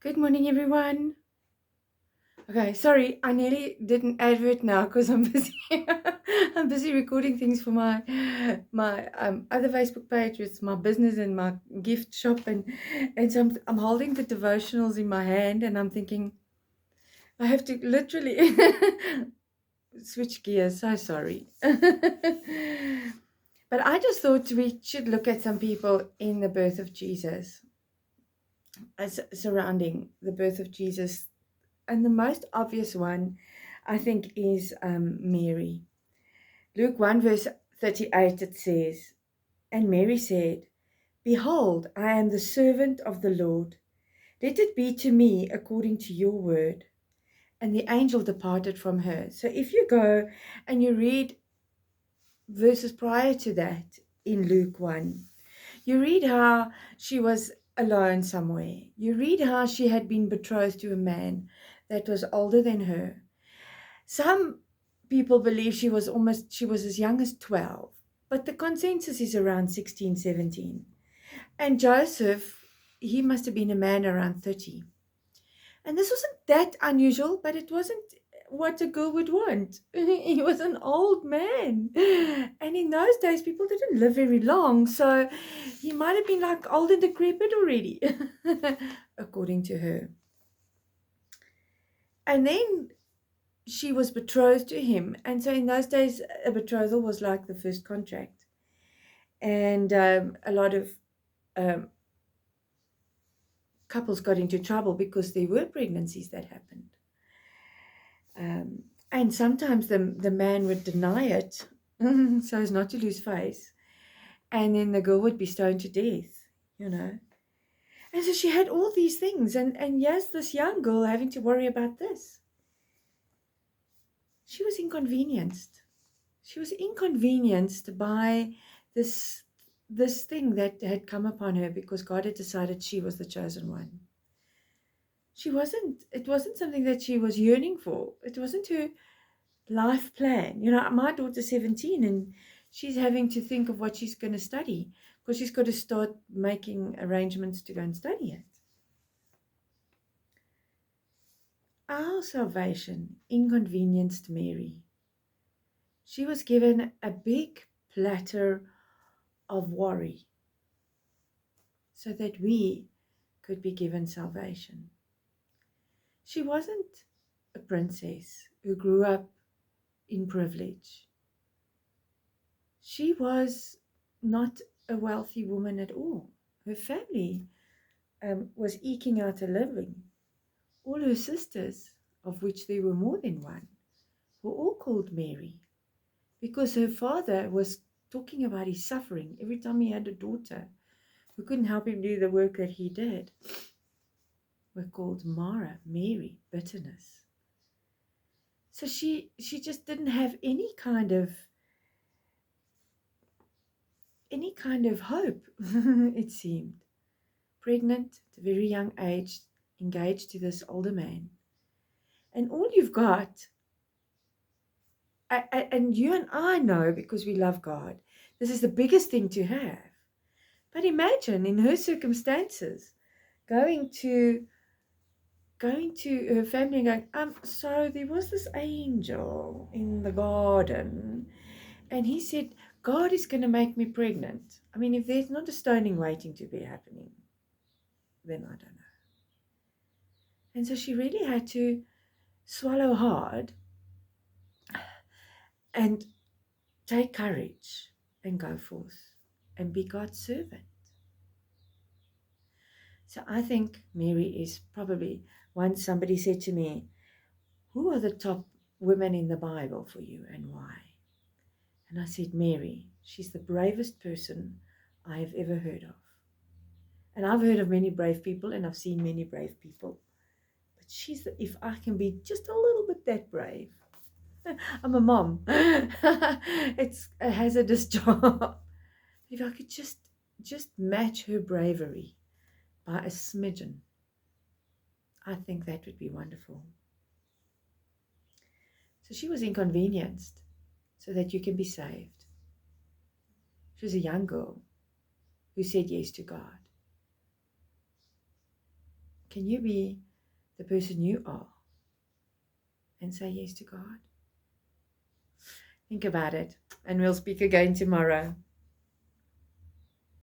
Good morning, everyone. Okay, sorry, I nearly did an advert now because I'm busy. I'm busy recording things for my other Facebook page with my business and my gift shop, and so I'm holding the devotionals in my hand, and I'm thinking I have to literally switch gears. So sorry. But I just thought we should look at some people in the birth of Jesus, as surrounding the birth of Jesus. And the most obvious one, I think, is Mary. Luke 1, verse 38, it says, "And Mary said, Behold, I am the servant of the Lord. Let it be to me according to your word." And the angel departed from her. So if you go and you read verses prior to that in Luke 1, you read how she was alone somewhere. You read how she had been betrothed to a man that was older than her. Some people believe she was as young as 12, but the consensus is around 16, 17. And Joseph, he must have been a man around 30. And this wasn't that unusual, but it wasn't what a girl would want. He was an old man. And in those days, people didn't live very long. So he might have been like old and decrepit already, according to her. And then she was betrothed to him. And so in those days, a betrothal was like the first contract. And a lot of um, couples got into trouble because there were pregnancies that happened. And sometimes the man would deny it so as not to lose face. And then the girl would be stoned to death, you know. And so she had all these things. And yes, this young girl having to worry about this. She was inconvenienced. She was inconvenienced by this this thing that had come upon her because God had decided she was the chosen one. It wasn't something that she was yearning for. It wasn't her life plan. You know, my daughter's 17 and she's having to think of what she's going to study because she's got to start making arrangements to go and study it. Our salvation inconvenienced Mary. She was given a big platter of worry so that we could be given salvation. She wasn't a princess who grew up in privilege. She was not a wealthy woman at all. Her family was eking out a living. All her sisters, of which there were more than one, were all called Mary because her father was talking about his suffering every time he had a daughter who couldn't help him do the work that he did. Were called Mara, Mary, bitterness. So she just didn't have any kind of hope, it seemed. Pregnant at a very young age, engaged to this older man. And all you've got, and you and I know because we love God, this is the biggest thing to have. But imagine in her circumstances going to her family and going, so there was this angel in the garden, and he said, God is going to make me pregnant. I mean, if there's not a stoning waiting to be happening, then I don't know. And so she really had to swallow hard and take courage and go forth and be God's servant. So I think Mary is probably, once somebody said to me, who are the top women in the Bible for you and why? And I said, Mary. She's the bravest person I have ever heard of. And I've heard of many brave people and I've seen many brave people. But if I can be just a little bit that brave. I'm a mom. It's a hazardous job. If I could just match her bravery by a smidgen, I think that would be wonderful. So she was inconvenienced so that you can be saved. She was a young girl who said yes to God. Can you be the person you are and say yes to God? Think about it, and we'll speak again tomorrow.